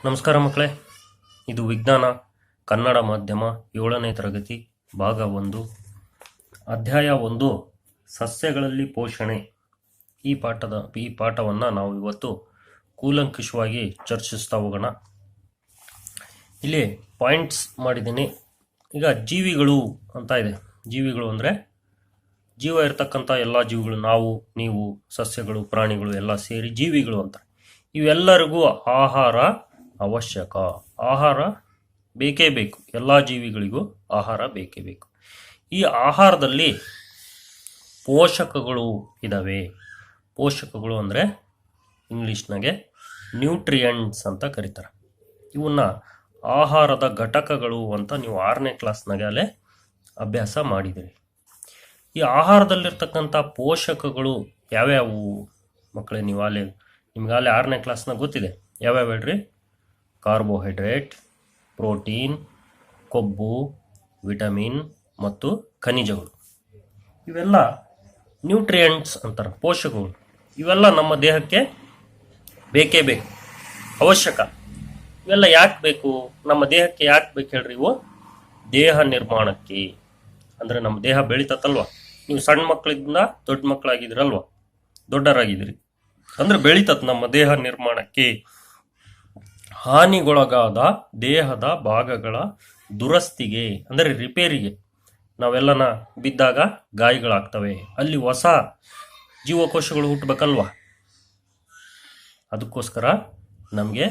ನಮಸ್ಕಾರ ಮಕ್ಕಳೇ, ಇದು ವಿಜ್ಞಾನ ಕನ್ನಡ ಮಾಧ್ಯಮ 7ನೇ ತರಗತಿ ಭಾಗ 1 ಅಧ್ಯಾಯ 1 ಸಸ್ಯಗಳಲ್ಲಿ ಪೋಷಣೆ. ಈ ಪಾಠವನ್ನು ನಾವು ಇವತ್ತು ಕೂಲಂಕಷವಾಗಿ ಚರ್ಚಿಸ್ತಾ ಹೋಗೋಣ. ಇಲ್ಲಿ ಪಾಯಿಂಟ್ಸ್ ಮಾಡಿದ್ದೀನಿ. ಈಗ ಜೀವಿಗಳು ಅಂತ ಇದೆ. ಜೀವಿಗಳು ಅಂದರೆ ಜೀವ ಇರತಕ್ಕಂಥ ಎಲ್ಲ ಜೀವಿಗಳು, ನಾವು, ನೀವು, ಸಸ್ಯಗಳು, ಪ್ರಾಣಿಗಳು ಎಲ್ಲ ಸೇರಿ ಜೀವಿಗಳು ಅಂತ. ಇವೆಲ್ಲರಿಗೂ ಆಹಾರ ಅವಶ್ಯಕ. ಆಹಾರ ಬೇಕೇ ಬೇಕು. ಎಲ್ಲ ಜೀವಿಗಳಿಗೂ ಆಹಾರ ಬೇಕೇ ಬೇಕು. ಈ ಆಹಾರದಲ್ಲಿ ಪೋಷಕಗಳು ಇದ್ದಾವೆ. ಪೋಷಕಗಳು ಅಂದರೆ ಇಂಗ್ಲೀಷ್ನಾಗೆ ನ್ಯೂಟ್ರಿಯೆಂಟ್ಸ್ ಅಂತ ಕರೀತಾರೆ. ಇವನ್ನ ಆಹಾರದ ಘಟಕಗಳು ಅಂತ ನೀವು 6ನೇ ಕ್ಲಾಸ್ನಾಗೆ ಅಲ್ಲೇ ಅಭ್ಯಾಸ ಮಾಡಿದಿರಿ. ಈ ಆಹಾರದಲ್ಲಿರ್ತಕ್ಕಂಥ ಪೋಷಕಗಳು ಯಾವ್ಯಾವು ಮಕ್ಕಳೇ? ನಿಮ್ಗಾಲೇ 6ನೇ ಕ್ಲಾಸ್ನಾಗ ಗೊತ್ತಿದೆ. ಯಾವ್ಯಾವ ಹೇಳ್ರಿ? ಕಾರ್ಬೋಹೈಡ್ರೇಟ್, ಪ್ರೋಟೀನ್, ಕೊಬ್ಬು, ವಿಟಮಿನ್ ಮತ್ತು ಖನಿಜಗಳು. ಇವೆಲ್ಲ ನ್ಯೂಟ್ರಿಯೆಂಟ್ಸ್ ಅಂತಾರೆ, ಪೋಷಕಗಳು. ಇವೆಲ್ಲ ನಮ್ಮ ದೇಹಕ್ಕೆ ಬೇಕೇ ಬೇಕು, ಅವಶ್ಯಕ. ಇವೆಲ್ಲ ಯಾಕೆ ಬೇಕು? ನಮ್ಮ ದೇಹಕ್ಕೆ ಯಾಕೆ ಬೇಕು ಹೇಳ್ರಿ? ಇವು ದೇಹ ನಿರ್ಮಾಣಕ್ಕೆ. ಅಂದರೆ ನಮ್ಮ ದೇಹ ಬೆಳೀತತ್ತಲ್ವ. ನೀವು ಸಣ್ಣ ಮಕ್ಕಳಿಂದ ದೊಡ್ಡ ಮಕ್ಕಳಾಗಿದ್ದೀರಲ್ವ, ದೊಡ್ಡರಾಗಿದ್ದೀರಿ ಅಂದರೆ ಬೆಳೀತತ್ ನಮ್ಮ ದೇಹ ನಿರ್ಮಾಣಕ್ಕೆ. ಹಾನಿಗೊಳಗಾದ ದೇಹದ ಭಾಗಗಳ ದುರಸ್ತಿಗೆ ಅಂದರೆ ರಿಪೇರಿಗೆ. ನಾವೆಲ್ಲನ ಬಿದ್ದಾಗ ಗಾಯಗಳಾಗ್ತವೆ, ಅಲ್ಲಿ ಹೊಸ ಜೀವಕೋಶಗಳು ಹುಟ್ಟಬೇಕಲ್ವ. ಅದಕ್ಕೋಸ್ಕರ ನಮಗೆ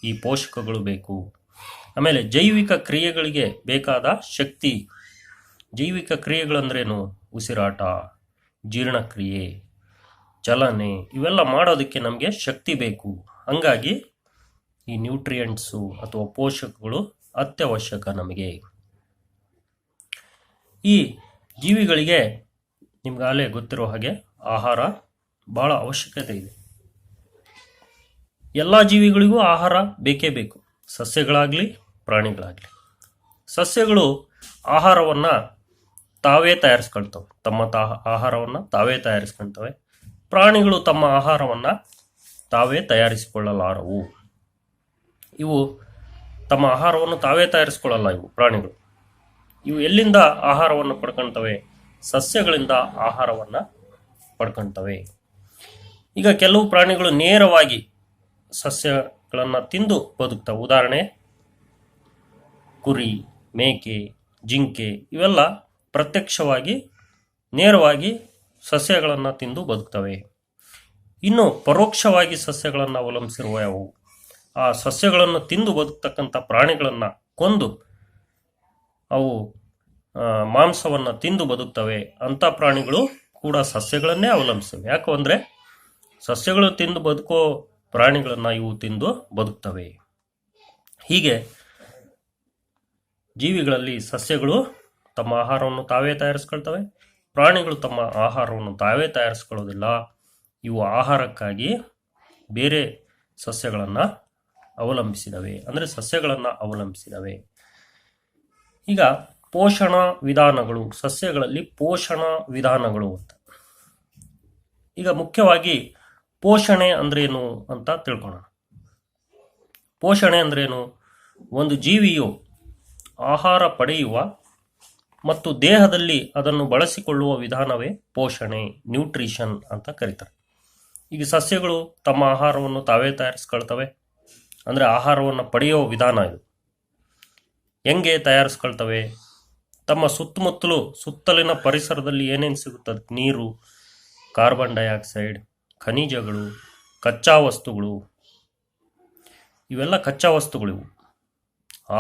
ಈ ಪೋಷಕಗಳು ಬೇಕು. ಆಮೇಲೆ ಜೈವಿಕ ಕ್ರಿಯೆಗಳಿಗೆ ಬೇಕಾದ ಶಕ್ತಿ. ಜೈವಿಕ ಕ್ರಿಯೆಗಳಂದ್ರೇನು? ಉಸಿರಾಟ, ಜೀರ್ಣಕ್ರಿಯೆ, ಚಲನೆ, ಇವೆಲ್ಲ ಮಾಡೋದಕ್ಕೆ ನಮಗೆ ಶಕ್ತಿ ಬೇಕು. ಹಂಗಾಗಿ ಈ ನ್ಯೂಟ್ರಿಯೆಂಟ್ಸು ಅಥವಾ ಪೋಷಕಗಳು ಅತ್ಯವಶ್ಯಕ ನಮಗೆ. ಈ ಜೀವಿಗಳಿಗೆ ನಿಮ್ಗಾಲೇ ಗೊತ್ತಿರೋ ಹಾಗೆ ಆಹಾರ ಬಹಳ ಅವಶ್ಯಕತೆ ಇದೆ. ಎಲ್ಲ ಜೀವಿಗಳಿಗೂ ಆಹಾರ ಬೇಕೇ ಬೇಕು, ಸಸ್ಯಗಳಾಗಲಿ ಪ್ರಾಣಿಗಳಾಗಲಿ. ಸಸ್ಯಗಳು ಆಹಾರವನ್ನು ತಾವೇ ತಯಾರಿಸ್ಕೊಳ್ತವೆ, ತಮ್ಮ ಆಹಾರವನ್ನು ತಾವೇ ತಯಾರಿಸ್ಕೊಳ್ತವೆ. ಪ್ರಾಣಿಗಳು ತಮ್ಮ ಆಹಾರವನ್ನು ತಾವೇ ತಯಾರಿಸಿಕೊಳ್ಳಲಾರವು. ಇವು ತಮ್ಮ ಆಹಾರವನ್ನು ತಾವೇ ತಯಾರಿಸ್ಕೊಳ್ಳಲ್ಲ. ಇವು ಪ್ರಾಣಿಗಳು ಇವು ಎಲ್ಲಿಂದ ಆಹಾರವನ್ನು ಪಡ್ಕೊಳ್ತವೆ? ಸಸ್ಯಗಳಿಂದ ಆಹಾರವನ್ನು ಪಡ್ಕೊಳ್ತವೆ. ಈಗ ಕೆಲವು ಪ್ರಾಣಿಗಳು ನೇರವಾಗಿ ಸಸ್ಯಗಳನ್ನು ತಿಂದು ಬದುಕ್ತವೆ. ಉದಾಹರಣೆ ಕುರಿ, ಮೇಕೆ, ಜಿಂಕೆ, ಇವೆಲ್ಲ ಪ್ರತ್ಯಕ್ಷವಾಗಿ ನೇರವಾಗಿ ಸಸ್ಯಗಳನ್ನು ತಿಂದು ಬದುಕ್ತವೆ. ಇನ್ನು ಪರೋಕ್ಷವಾಗಿ ಸಸ್ಯಗಳನ್ನು ಅವಲಂಬಿಸಿರುವ ಯಾವುವು? ಆ ಸಸ್ಯಗಳನ್ನು ತಿಂದು ಬದುಕ್ತಕ್ಕಂಥ ಪ್ರಾಣಿಗಳನ್ನು ಕೊಂದು ಅವು ಮಾಂಸವನ್ನು ತಿಂದು ಬದುಕ್ತವೆ. ಅಂಥ ಪ್ರಾಣಿಗಳು ಕೂಡ ಸಸ್ಯಗಳನ್ನೇ ಅವಲಂಬಿಸ್ತವೆ. ಯಾಕೆ ಅಂದರೆ ಸಸ್ಯಗಳು ತಿಂದು ಬದುಕೋ ಪ್ರಾಣಿಗಳನ್ನು ಇವು ತಿಂದು ಬದುಕ್ತವೆ. ಹೀಗೆ ಜೀವಿಗಳಲ್ಲಿ ಸಸ್ಯಗಳು ತಮ್ಮ ಆಹಾರವನ್ನು ತಾವೇ ತಯಾರಿಸ್ಕೊಳ್ತವೆ, ಪ್ರಾಣಿಗಳು ತಮ್ಮ ಆಹಾರವನ್ನು ತಾವೇ ತಯಾರಿಸ್ಕೊಳ್ಳೋದಿಲ್ಲ. ಇವು ಆಹಾರಕ್ಕಾಗಿ ಬೇರೆ ಸಸ್ಯಗಳನ್ನು ಅವಲಂಬಿಸಿದವೆ, ಅಂದರೆ ಸಸ್ಯಗಳನ್ನು ಅವಲಂಬಿಸಿದವೆ. ಈಗ ಪೋಷಣಾ ವಿಧಾನಗಳು, ಸಸ್ಯಗಳಲ್ಲಿ ಪೋಷಣಾ ವಿಧಾನಗಳು ಅಂತ. ಈಗ ಮುಖ್ಯವಾಗಿ ಪೋಷಣೆ ಅಂದ್ರೇನು ಅಂತ ತಿಳ್ಕೊಳ್ಳೋಣ. ಪೋಷಣೆ ಅಂದ್ರೇನು? ಒಂದು ಜೀವಿಯು ಆಹಾರ ಪಡೆಯುವ ಮತ್ತು ದೇಹದಲ್ಲಿ ಅದನ್ನು ಬಳಸಿಕೊಳ್ಳುವ ವಿಧಾನವೇ ಪೋಷಣೆ, ನ್ಯೂಟ್ರಿಷನ್ ಅಂತ ಕರೀತಾರೆ. ಈಗ ಸಸ್ಯಗಳು ತಮ್ಮ ಆಹಾರವನ್ನು ತಾವೇ ತಯಾರಿಸ್ಕೊಳ್ತವೆ, ಅಂದರೆ ಆಹಾರವನ್ನು ಪಡೆಯೋ ವಿಧಾನ ಇದು. ಹೆಂಗೆ ತಯಾರಿಸ್ಕೊಳ್ತವೆ? ತಮ್ಮ ಸುತ್ತಲಿನ ಪರಿಸರದಲ್ಲಿ ಏನೇನು ಸಿಗುತ್ತದೆ? ನೀರು, ಕಾರ್ಬನ್ ಡೈಆಕ್ಸೈಡ್, ಖನಿಜಗಳು, ಕಚ್ಚಾ ವಸ್ತುಗಳು. ಇವೆಲ್ಲ ಕಚ್ಚಾ ವಸ್ತುಗಳು. ಇವು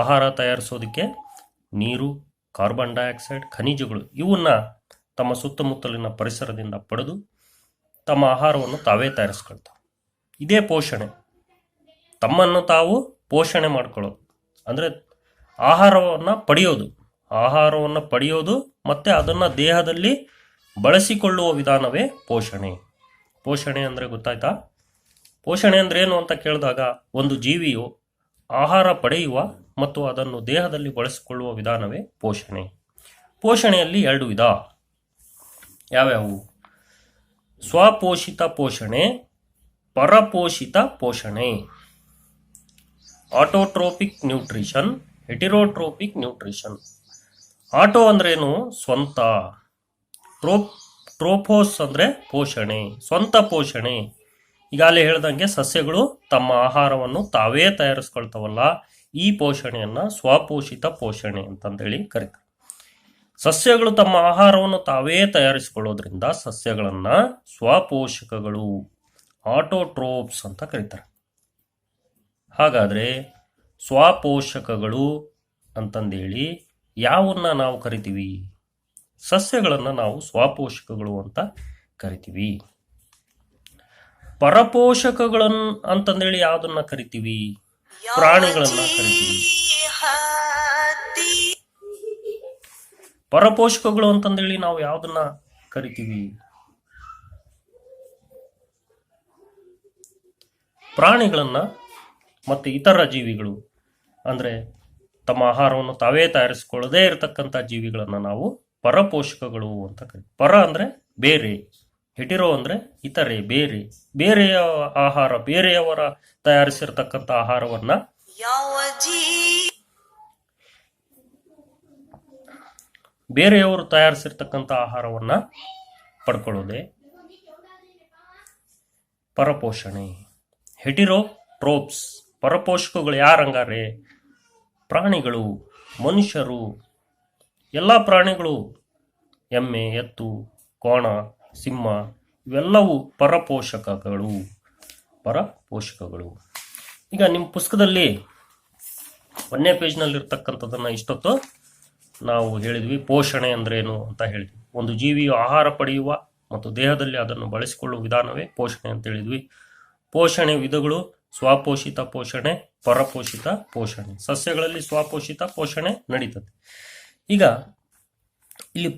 ಆಹಾರ ತಯಾರಿಸೋದಕ್ಕೆ ನೀರು, ಕಾರ್ಬನ್ ಡೈಆಕ್ಸೈಡ್, ಖನಿಜಗಳು ಇವನ್ನ ತಮ್ಮ ಸುತ್ತಮುತ್ತಲಿನ ಪರಿಸರದಿಂದ ಪಡೆದು ತಮ್ಮ ಆಹಾರವನ್ನು ತಾವೇ ತಯಾರಿಸ್ಕೊಳ್ತವೆ. ಇದೇ ಪೋಷಣೆ. ತಮ್ಮನ್ನು ತಾವು ಪೋಷಣೆ ಮಾಡ್ಕೊಳ್ಳೋದು ಅಂದರೆ ಆಹಾರವನ್ನು ಪಡೆಯೋದು ಮತ್ತು ಅದನ್ನು ದೇಹದಲ್ಲಿ ಬಳಸಿಕೊಳ್ಳುವ ವಿಧಾನವೇ ಪೋಷಣೆ. ಪೋಷಣೆ ಅಂದರೆ ಗೊತ್ತಾಯ್ತಾ? ಪೋಷಣೆ ಅಂದ್ರೆ ಏನು ಅಂತ ಕೇಳಿದಾಗ, ಒಂದು ಜೀವಿಯು ಆಹಾರ ಪಡೆಯುವ ಮತ್ತು ಅದನ್ನು ದೇಹದಲ್ಲಿ ಬಳಸಿಕೊಳ್ಳುವ ವಿಧಾನವೇ ಪೋಷಣೆ. ಪೋಷಣೆಯಲ್ಲಿ 2 ವಿಧ. ಯಾವ್ಯಾವು? ಸ್ವಪೋಷಿತ ಪೋಷಣೆ, ಪರಪೋಷಿತ ಪೋಷಣೆ. ಆಟೋಟ್ರೋಪಿಕ್ ನ್ಯೂಟ್ರಿಷನ್, ಹೆಟಿರೋಟ್ರೋಪಿಕ್ ನ್ಯೂಟ್ರಿಷನ್. ಆಟೋ ಅಂದ್ರೇನು? ಸ್ವಂತ. ಟ್ರೋಫೋಸ್ ಅಂದರೆ ಪೋಷಣೆ, ಸ್ವಂತ ಪೋಷಣೆ. ಈಗಾಗಲೇ ಹೇಳ್ದಂಗೆ ಸಸ್ಯಗಳು ತಮ್ಮ ಆಹಾರವನ್ನು ತಾವೇ ತಯಾರಿಸ್ಕೊಳ್ತಾವಲ್ಲ, ಈ ಪೋಷಣೆಯನ್ನು ಸ್ವಪೋಷಿತ ಪೋಷಣೆ ಅಂತಂದೇಳಿ ಕರೀತಾರೆ. ಸಸ್ಯಗಳು ತಮ್ಮ ಆಹಾರವನ್ನು ತಾವೇ ತಯಾರಿಸಿಕೊಳ್ಳೋದ್ರಿಂದ ಸಸ್ಯಗಳನ್ನು ಸ್ವಪೋಷಕಗಳು, ಆಟೋಟ್ರೋಪ್ಸ್ ಅಂತ ಕರೀತಾರೆ. ಹಾಗಾದರೆ ಸ್ವಪೋಷಕಗಳು ಅಂತಂದೇಳಿ ಯಾವನ್ನ ನಾವು ಕರಿತೀವಿ? ಸಸ್ಯಗಳನ್ನು ನಾವು ಸ್ವಪೋಷಕಗಳು ಅಂತ ಕರಿತೀವಿ. ಪರಪೋಷಕಗಳನ್ನು ಅಂತಂದೇಳಿ ಯಾವುದನ್ನ ಕರಿತೀವಿ? ಪ್ರಾಣಿಗಳನ್ನ ಕರಿತೀವಿ. ಪರಪೋಷಕಗಳು ಅಂತಂದೇಳಿ ನಾವು ಯಾವುದನ್ನ ಕರಿತೀವಿ? ಪ್ರಾಣಿಗಳನ್ನ ಮತ್ತು ಇತರ ಜೀವಿಗಳು, ಅಂದರೆ ತಮ್ಮ ಆಹಾರವನ್ನು ತಾವೇ ತಯಾರಿಸಿಕೊಳ್ಳದೇ ಇರತಕ್ಕಂಥ ಜೀವಿಗಳನ್ನು ನಾವು ಪರಪೋಷಕಗಳು ಅಂತ ಕರಿತೀವಿ. ಪರ ಅಂದರೆ ಬೇರೆ, ಹೆಟಿರೋ ಅಂದರೆ ಇತರೆ, ಬೇರೆ. ಬೇರೆಯ ಆಹಾರ, ಬೇರೆಯವರ ತಯಾರಿಸಿರ್ತಕ್ಕಂಥ ಆಹಾರವನ್ನ ಬೇರೆಯವರು ತಯಾರಿಸಿರ್ತಕ್ಕಂಥ ಆಹಾರವನ್ನ ಪಡ್ಕೊಳ್ಳೋದೆ ಪರಪೋಷಣೆ. ಹೆಟಿರೋಟ್ರೋಪ್ಸ್ ಪರಪೋಷಕಗಳು ಯಾರಂಗಾರೆ? ಪ್ರಾಣಿಗಳು, ಮನುಷ್ಯರು, ಎಲ್ಲ ಪ್ರಾಣಿಗಳು, ಎಮ್ಮೆ, ಎತ್ತು, ಕೋಣ, ಸಿಂಹ, ಇವೆಲ್ಲವೂ ಪರಪೋಷಕಗಳು. ಈಗ ನಿಮ್ಮ ಪುಸ್ತಕದಲ್ಲಿ 1ನೇ ಪೇಜ್ನಲ್ಲಿರ್ತಕ್ಕಂಥದ್ದನ್ನು ಇಷ್ಟೊತ್ತು ನಾವು ಹೇಳಿದ್ವಿ. ಪೋಷಣೆ ಅಂದ್ರೇನು ಅಂತ ಹೇಳಿದ್ವಿ. ಒಂದು ಜೀವಿಯು ಆಹಾರ ಪಡೆಯುವ ಮತ್ತು ದೇಹದಲ್ಲಿ ಅದನ್ನು ಬಳಸಿಕೊಳ್ಳುವ ವಿಧಾನವೇ ಪೋಷಣೆ ಅಂತ ಹೇಳಿದ್ವಿ. ಪೋಷಣೆ ವಿಧಗಳು: ಸ್ವಪೋಷಿತ ಪೋಷಣೆ, ಪರಪೋಷಿತ ಪೋಷಣೆ. ಸಸ್ಯಗಳಲ್ಲಿ ಸ್ವಪೋಷಿತ ಪೋಷಣೆ ನಡೀತದೆ. ಈಗ ಇಲ್ಲಿ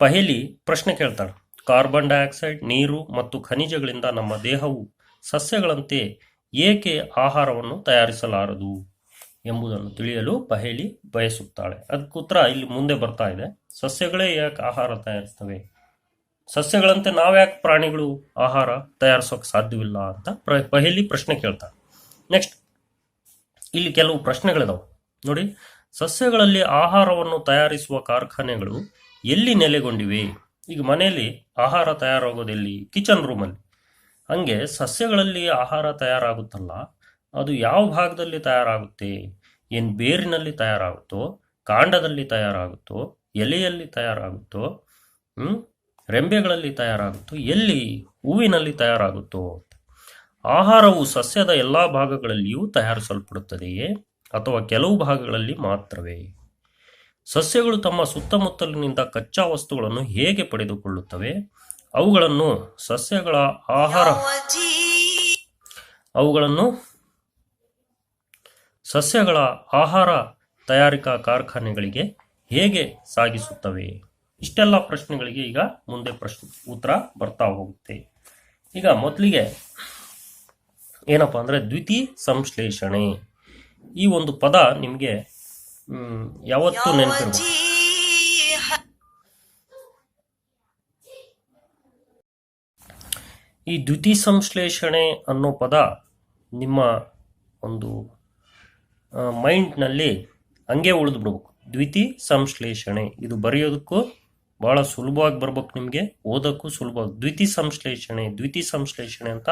ಪಹಲಿ ಪ್ರಶ್ನೆ ಕೇಳ್ತಾಳೆ. ಕಾರ್ಬನ್ ಡೈಆಕ್ಸೈಡ್, ನೀರು ಮತ್ತು ಖನಿಜಗಳಿಂದ ನಮ್ಮ ದೇಹವು ಸಸ್ಯಗಳಂತೆ ಏಕೆ ಆಹಾರವನ್ನು ತಯಾರಿಸಲಾರದು ಎಂಬುದನ್ನು ತಿಳಿಯಲು ಪಹಲಿ ಬಯಸುತ್ತಾಳೆ. ಅದಕ್ಕೆ ಉತ್ತರ ಇಲ್ಲಿ ಮುಂದೆ ಬರ್ತಾ ಇದೆ. ಸಸ್ಯಗಳೇ ಯಾಕೆ ಆಹಾರ ತಯಾರಿಸ್ತವೆ? ಸಸ್ಯಗಳಂತೆ ನಾವ್ಯಾಕೆ ಪ್ರಾಣಿಗಳು ಆಹಾರ ತಯಾರಿಸೋಕೆ ಸಾಧ್ಯವಿಲ್ಲ ಅಂತ ಪಹಲಿ ಪ್ರಶ್ನೆ ಕೇಳ್ತಾಳೆ. ನೆಕ್ಸ್ಟ್ ಇಲ್ಲಿ ಕೆಲವು ಪ್ರಶ್ನೆಗಳಿದಾವೆ ನೋಡಿ. ಸಸ್ಯಗಳಲ್ಲಿ ಆಹಾರವನ್ನು ತಯಾರಿಸುವ ಕಾರ್ಖಾನೆಗಳು ಎಲ್ಲಿ ನೆಲೆಗೊಂಡಿವೆ? ಈಗ ಮನೆಯಲ್ಲಿ ಆಹಾರ ತಯಾರಾಗೋದೆಲ್ಲಿ? ಕಿಚನ್ ರೂಮಲ್ಲಿ. ಹಂಗೆ ಸಸ್ಯಗಳಲ್ಲಿ ಆಹಾರ ತಯಾರಾಗುತ್ತಲ್ಲ, ಅದು ಯಾವ ಭಾಗದಲ್ಲಿ ತಯಾರಾಗುತ್ತೆ? ಏನು ಬೇರಿನಲ್ಲಿ ತಯಾರಾಗುತ್ತೋ, ಕಾಂಡದಲ್ಲಿ ತಯಾರಾಗುತ್ತೋ, ಎಲೆಯಲ್ಲಿ ತಯಾರಾಗುತ್ತೋ, ರೆಂಬೆಗಳಲ್ಲಿ ತಯಾರಾಗುತ್ತೋ, ಎಲ್ಲಿ ಹೂವಿನಲ್ಲಿ ತಯಾರಾಗುತ್ತೋ? ಆಹಾರವು ಸಸ್ಯದ ಎಲ್ಲ ಭಾಗಗಳಲ್ಲಿಯೂ ತಯಾರಿಸಲ್ಪಡುತ್ತದೆಯೇ ಅಥವಾ ಕೆಲವು ಭಾಗಗಳಲ್ಲಿ ಮಾತ್ರವೇ? ಸಸ್ಯಗಳು ತಮ್ಮ ಸುತ್ತಮುತ್ತಲಿನಿಂದ ಕಚ್ಚಾ ವಸ್ತುಗಳನ್ನು ಹೇಗೆ ಪಡೆದುಕೊಳ್ಳುತ್ತವೆ? ಅವುಗಳನ್ನು ಸಸ್ಯಗಳ ಆಹಾರ ತಯಾರಿಕಾ ಕಾರ್ಖಾನೆಗಳಿಗೆ ಹೇಗೆ ಸಾಗಿಸುತ್ತವೆ? ಇಷ್ಟೆಲ್ಲ ಪ್ರಶ್ನೆಗಳಿಗೆ ಈಗ ಮುಂದೆ ಉತ್ತರ ಬರ್ತಾ ಹೋಗುತ್ತೆ. ಈಗ ಮೊದಲಿಗೆ ಏನಪ್ಪ ಅಂದರೆ ದ್ಯುತಿ ಸಂಶ್ಲೇಷಣೆ. ಈ ಒಂದು ಪದ ನಿಮಗೆ ಯಾವತ್ತೂ ನೆನಪಿರಬೇಕು. ಈ ದ್ಯುತಿ ಸಂಶ್ಲೇಷಣೆ ಅನ್ನೋ ಪದ ನಿಮ್ಮ ಒಂದು ಮೈಂಡ್ನಲ್ಲಿ ಹಂಗೆ ಉಳಿದು ಬಿಡ್ಬೇಕು. ದ್ಯುತಿ ಸಂಶ್ಲೇಷಣೆ ಇದು ಬರೆಯೋದಕ್ಕೂ ಭಾಳ ಸುಲಭವಾಗಿ ಬರ್ಬೇಕು, ನಿಮಗೆ ಓದೋಕ್ಕೂ ಸುಲಭವಾಗಿ. ದ್ಯುತಿ ಸಂಶ್ಲೇಷಣೆ ಅಂತ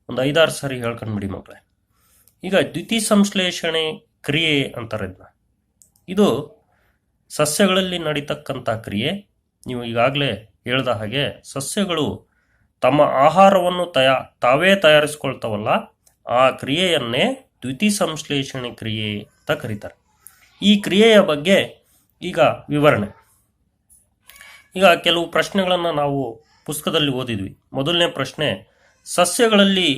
ಒಂದು 5-6 ಸಾರಿ ಹೇಳ್ಕೊಂಡ್ಬಿಡಿ ಮಕ್ಕಳೇ. ಈಗ ದ್ಯುತಿ ಸಂಶ್ಲೇಷಣೆ ಕ್ರಿಯೆ ಅಂತಾರೆ ಇದನ್ನ. ಇದು ಸಸ್ಯಗಳಲ್ಲಿ ನಡೀತಕ್ಕಂಥ ಕ್ರಿಯೆ. ನೀವು ಈಗಾಗಲೇ ಹೇಳ್ದ ಹಾಗೆ ಸಸ್ಯಗಳು ತಮ್ಮ ಆಹಾರವನ್ನು ತಾವೇ ತಯಾರಿಸ್ಕೊಳ್ತಾವಲ್ಲ, ಆ ಕ್ರಿಯೆಯನ್ನೇ ದ್ಯುತಿ ಸಂಶ್ಲೇಷಣೆ ಕ್ರಿಯೆ ಅಂತ ಕರೀತಾರೆ. ಈ ಕ್ರಿಯೆಯ ಬಗ್ಗೆ ಈಗ ವಿವರಣೆ. ಈಗ ಕೆಲವು ಪ್ರಶ್ನೆಗಳನ್ನು ನಾವು ಪುಸ್ತಕದಲ್ಲಿ ಓದಿದ್ವಿ. ಮೊದಲನೇ ಪ್ರಶ್ನೆ, ಸಸ್ಯಗಳಲ್ಲಿ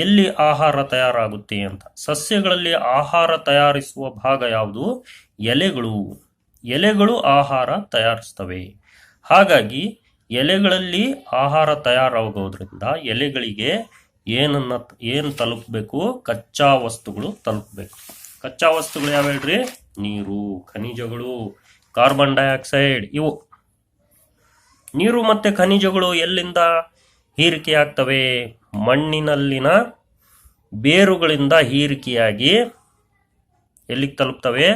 ಎಲ್ಲಿ ಆಹಾರ ತಯಾರಾಗುತ್ತೆ ಅಂತ. ಸಸ್ಯಗಳಲ್ಲಿ ಆಹಾರ ತಯಾರಿಸುವ ಭಾಗ ಯಾವುದು? ಎಲೆಗಳು ಆಹಾರ ತಯಾರಿಸ್ತವೆ. ಹಾಗಾಗಿ ಎಲೆಗಳಲ್ಲಿ ಆಹಾರ ತಯಾರಾಗೋದ್ರಿಂದ ಎಲೆಗಳಿಗೆ ಏನು ತಲುಪಬೇಕು? ಕಚ್ಚಾ ವಸ್ತುಗಳು ತಲುಪಬೇಕು. ಕಚ್ಚಾ ವಸ್ತುಗಳು ಯಾವ ಹೇಳ್ರಿ? ನೀರು, ಖನಿಜಗಳು, ಕಾರ್ಬನ್ ಡೈಆಕ್ಸೈಡ್. ಇವು ನೀರು ಮತ್ತು ಖನಿಜಗಳು ಎಲ್ಲಿಂದ ಹೀರಿಕೆಯಾಗ್ತವೆ? ಮಣ್ಣಿನಲ್ಲಿನ ಬೇರುಗಳಿಂದ ಹೀರಿಕೆಯಾಗಿ ಎಲ್ಲಿಗೆ ತಲುಪ್ತವೆ?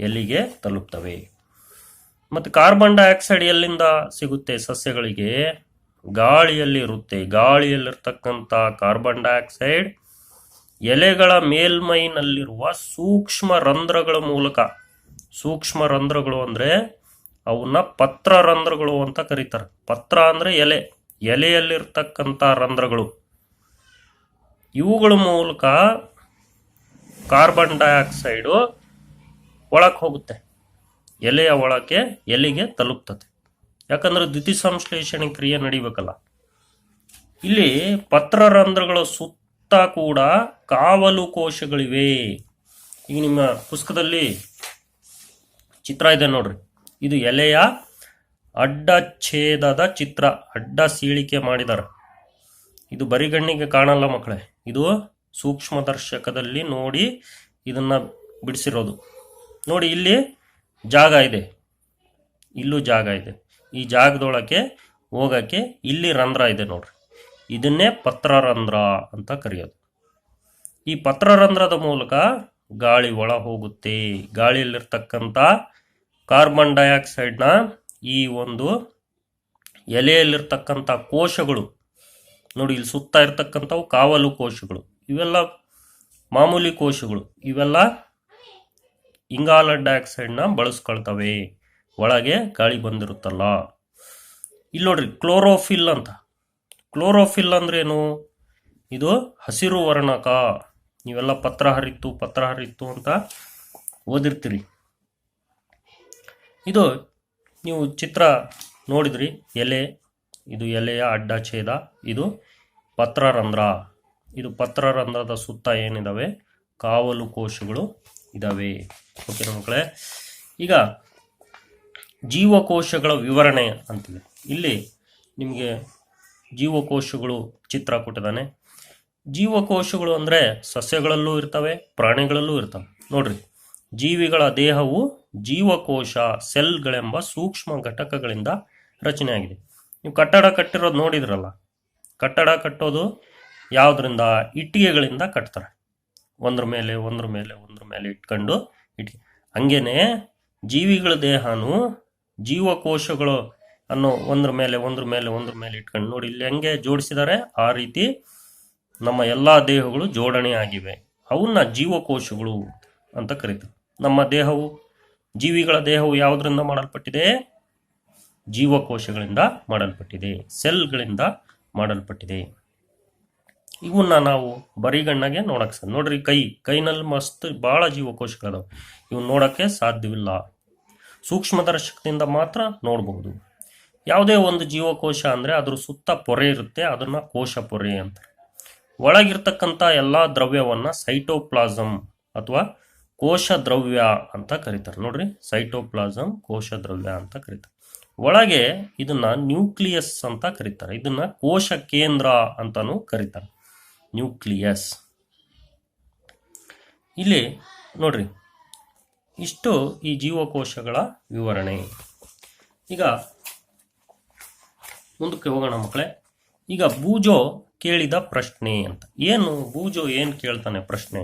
ಎಲ್ಲಿಗೆ ತಲುಪ್ತವೆ. ಮತ್ತು ಕಾರ್ಬನ್ ಡೈಆಕ್ಸೈಡ್ ಎಲ್ಲಿಂದ ಸಿಗುತ್ತೆ ಸಸ್ಯಗಳಿಗೆ? ಗಾಳಿಯಲ್ಲಿರುತ್ತೆ. ಗಾಳಿಯಲ್ಲಿರ್ತಕ್ಕಂಥ ಕಾರ್ಬನ್ ಡೈಆಕ್ಸೈಡ್ ಎಲೆಗಳ ಮೇಲ್ಮೈನಲ್ಲಿರುವ ಸೂಕ್ಷ್ಮ ರಂಧ್ರಗಳ ಮೂಲಕ, ಸೂಕ್ಷ್ಮ ರಂಧ್ರಗಳು ಅಂದರೆ ಅವನ್ನ ಪತ್ರ ರಂಧ್ರಗಳು ಅಂತ ಕರೀತಾರೆ. ಪತ್ರ ಅಂದರೆ ಎಲೆ, ಎಲೆಯಲ್ಲಿರ್ತಕ್ಕಂಥ ರಂಧ್ರಗಳು, ಇವುಗಳ ಮೂಲಕ ಕಾರ್ಬನ್ ಡೈಆಕ್ಸೈಡು ಒಳಕ್ಕೆ ಹೋಗುತ್ತೆ, ಎಲೆಯ ಒಳಕ್ಕೆ ಎಲೆಗೆ ತಲುಪ್ತದೆ. ಯಾಕಂದ್ರೆ ದ್ಯುತಿಸಂಶ್ಲೇಷಣೆ ಕ್ರಿಯೆ ನಡಿಬೇಕಲ್ಲ. ಇಲ್ಲಿ ಪತ್ರರಂಧ್ರಗಳ ಸುತ್ತ ಕೂಡ ಕಾವಲು ಕೋಶಗಳಿವೆ. ಈಗ ನಿಮ್ಮ ಪುಸ್ತಕದಲ್ಲಿ ಚಿತ್ರ ಇದೆ ನೋಡ್ರಿ, ಇದು ಎಲೆಯ ಅಡ್ಡಛೇದದ ಚಿತ್ರ, ಅಡ್ಡ ಸೀಳಿಕೆ ಮಾಡಿದಾರೆ. ಇದು ಬರಿಗಣ್ಣಿಗೆ ಕಾಣಲ್ಲ ಮಕ್ಕಳೇ, ಇದು ಸೂಕ್ಷ್ಮದರ್ಶಕದಲ್ಲಿ ನೋಡಿ ಇದನ್ನ ಬಿಡಿಸಿರೋದು. ನೋಡಿ ಇಲ್ಲಿ ಜಾಗ ಇದೆ, ಇಲ್ಲೂ ಜಾಗ ಇದೆ. ಈ ಜಾಗದೊಳಗೆ ಹೋಗಕ್ಕೆ ಇಲ್ಲಿ ರಂಧ್ರ ಇದೆ ನೋಡ್ರಿ, ಇದನ್ನೇ ಪತ್ರರಂಧ್ರ ಅಂತ ಕರೆಯೋದು. ಈ ಪತ್ರರಂಧ್ರದ ಮೂಲಕ ಗಾಳಿ ಒಳ ಹೋಗುತ್ತೆ. ಗಾಳಿಯಲ್ಲಿರ್ತಕ್ಕಂಥ ಕಾರ್ಬನ್ ಡೈಆಕ್ಸೈಡ್ನ ಈ ಒಂದು ಎಲೆಯಲ್ಲಿರ್ತಕ್ಕಂಥ ಕೋಶಗಳು ನೋಡಿ, ಇಲ್ಲಿ ಸುತ್ತ ಇರ್ತಕ್ಕಂಥವು ಕಾವಲು ಕೋಶಗಳು, ಇವೆಲ್ಲ ಮಾಮೂಲಿ ಕೋಶಗಳು, ಇವೆಲ್ಲ ಇಂಗಾಲ ಡೈಆಕ್ಸೈಡ್ನ ಬಳಸ್ಕೊಳ್ತವೆ. ಒಳಗೆ ಗಾಳಿ ಬಂದಿರುತ್ತಲ್ಲ. ಇಲ್ಲಿ ನೋಡ್ರಿ ಕ್ಲೋರೋಫಿಲ್ ಅಂತ. ಕ್ಲೋರೋಫಿಲ್ ಅಂದ್ರೇನು? ಇದು ಹಸಿರು ವರ್ಣಕ. ನೀವೆಲ್ಲ ಪತ್ರ ಹರಿತ್ತು ಅಂತ ಓದಿರ್ತೀರಿ. ಇದು ನೀವು ಚಿತ್ರ ನೋಡಿದ್ರಿ, ಎಲೆ, ಇದು ಎಲೆಯ ಅಡ್ಡಛೇದ, ಇದು ಪತ್ರರಂಧ್ರ. ಇದು ಪತ್ರರಂಧ್ರದ ಸುತ್ತ ಏನಿದಾವೆ? ಕಾವಲು ಕೋಶಗಳು ಇದಾವೆ. ಓಕೆ ಮಕ್ಕಳೇ, ಈಗ ಜೀವಕೋಶಗಳ ವಿವರಣೆ ಅಂತಿದೆ. ಇಲ್ಲಿ ನಿಮಗೆ ಜೀವಕೋಶಗಳು ಚಿತ್ರ ಕೊಟ್ಟಿದ್ದಾನೆ. ಜೀವಕೋಶಗಳು ಅಂದರೆ ಸಸ್ಯಗಳಲ್ಲೂ ಇರ್ತವೆ, ಪ್ರಾಣಿಗಳಲ್ಲೂ ಇರ್ತವೆ. ನೋಡ್ರಿ, ಜೀವಿಗಳ ದೇಹವು ಜೀವಕೋಶ ಸೆಲ್ಗಳೆಂಬ ಸೂಕ್ಷ್ಮ ಘಟಕಗಳಿಂದ ರಚನೆಯಾಗಿದೆ. ನೀವು ಕಟ್ಟಡ ಕಟ್ಟಿರೋದು ನೋಡಿದ್ರಲ್ಲ, ಕಟ್ಟಡ ಕಟ್ಟೋದು ಯಾವುದರಿಂದ? ಇಟ್ಟಿಗೆಗಳಿಂದ ಕಟ್ತಾರೆ. ಒಂದ್ರ ಮೇಲೆ ಇಟ್ಕೊಂಡು ಹಂಗೇನೆ ಜೀವಿಗಳ ದೇಹನು ಜೀವಕೋಶಗಳು ಅನ್ನೋ ಒಂದ್ರ ಮೇಲೆ ಇಟ್ಕೊಂಡು ನೋಡಿ ಇಲ್ಲಿ ಹೆಂಗೆ ಜೋಡಿಸಿದ್ದಾರೆ, ಆ ರೀತಿ ನಮ್ಮ ಎಲ್ಲಾ ದೇಹಗಳು ಜೋಡಣೆ ಆಗಿವೆ. ಅವನ್ನ ಜೀವಕೋಶಗಳು ಅಂತ ಕರೀತಾರೆ. ನಮ್ಮ ದೇಹವು, ಜೀವಿಗಳ ದೇಹವು ಯಾವುದರಿಂದ ಮಾಡಲ್ಪಟ್ಟಿದೆ? ಜೀವಕೋಶಗಳಿಂದ ಮಾಡಲ್ಪಟ್ಟಿದೆ, ಸೆಲ್ಗಳಿಂದ ಮಾಡಲ್ಪಟ್ಟಿದೆ. ಇವನ್ನ ನಾವು ಬರಿಗಣ್ಣಗೆ ನೋಡಕ್ ನೋಡ್ರಿ, ಕೈನಲ್ಲಿ ಮಸ್ತ್ ಬಹಳ ಜೀವಕೋಶಗಳದಾವ. ಇವ್ ನೋಡಕ್ಕೆ ಸಾಧ್ಯವಿಲ್ಲ, ಸೂಕ್ಷ್ಮದರ್ಶಕದಿಂದ ಮಾತ್ರ ನೋಡಬಹುದು. ಯಾವುದೇ ಒಂದು ಜೀವಕೋಶ ಅಂದ್ರೆ ಅದ್ರ ಸುತ್ತ ಪೊರೆ ಇರುತ್ತೆ, ಅದನ್ನ ಕೋಶ ಪೊರೆ ಅಂತಾರೆ. ಒಳಗಿರ್ತಕ್ಕಂಥ ಎಲ್ಲಾ ದ್ರವ್ಯವನ್ನ ಸೈಟೋಪ್ಲಾಸಮ್ ಅಥವಾ ಕೋಶ ದ್ರವ್ಯ ಅಂತ ಕರೀತಾರೆ. ನೋಡ್ರಿ, ಸೈಟೋಪ್ಲಾಸಮ್ ಕೋಶ ದ್ರವ್ಯ ಅಂತ ಕರೀತಾರೆ. ಒಳಗೆ ಇದನ್ನ ನ್ಯೂಕ್ಲಿಯಸ್ ಅಂತ ಕರೀತಾರೆ. ಇದನ್ನ ಕೋಶ ಕೇಂದ್ರ ಅಂತಾನು ಕರೀತಾರೆ, ನ್ಯೂಕ್ಲಿಯಸ್. ಇಲ್ಲಿ ನೋಡ್ರಿ, ಇಷ್ಟು ಈ ಜೀವಕೋಶಗಳ ವಿವರಣೆ. ಈಗ ಮುಂದಕ್ಕೆ ಹೋಗೋಣ ಮಕ್ಕಳೇ. ಈಗ ಬೂಜೋ ಕೇಳಿದ ಪ್ರಶ್ನೆ ಅಂತ. ಬೂಜೋ ಏನು ಕೇಳ್ತಾನೆ ಪ್ರಶ್ನೆ?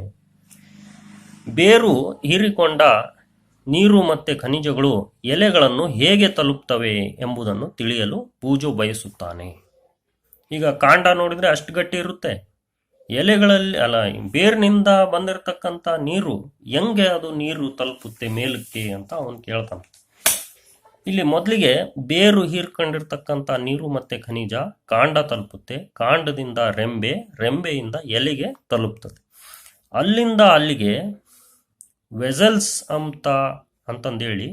ಬೇರು ಹೀರಿಕೊಂಡ ನೀರು ಮತ್ತೆ ಖನಿಜಗಳು ಎಲೆಗಳನ್ನು ಹೇಗೆ ತಲುಪ್ತವೆ ಎಂಬುದನ್ನು ತಿಳಿಯಲು ಬೂಜೋ ಬಯಸುತ್ತಾನೆ. ಈಗ ಕಾಂಡ ನೋಡಿದ್ರೆ ಅಷ್ಟು ಗಟ್ಟಿ ಇರುತ್ತೆ, ಎಲೆಗಳಲ್ಲಿ ಬೇರಿನಿಂದ ಬಂದಿರತಕ್ಕಂಥ ನೀರು ಹೆಂಗೆ ಅದು ನೀರು ತಲುಪುತ್ತೆ ಮೇಲಕ್ಕೆ ಅಂತ ಅವನು ಕೇಳ್ತಾನೆ. ಇಲ್ಲಿ ಮೊದಲಿಗೆ ಬೇರು ಹೀರ್ಕೊಂಡಿರ್ತಕ್ಕಂಥ ನೀರು ಮತ್ತೆ ಖನಿಜ ಕಾಂಡ ತಲುಪುತ್ತೆ, ಕಾಂಡದಿಂದ ರೆಂಬೆಯಿಂದ ಎಲೆಗೆ ತಲುಪ್ತದೆ. ಅಲ್ಲಿಂದ ಅಲ್ಲಿಗೆ ವೆಸಲ್ಸ್ ಅಂತಂದೇಳಿ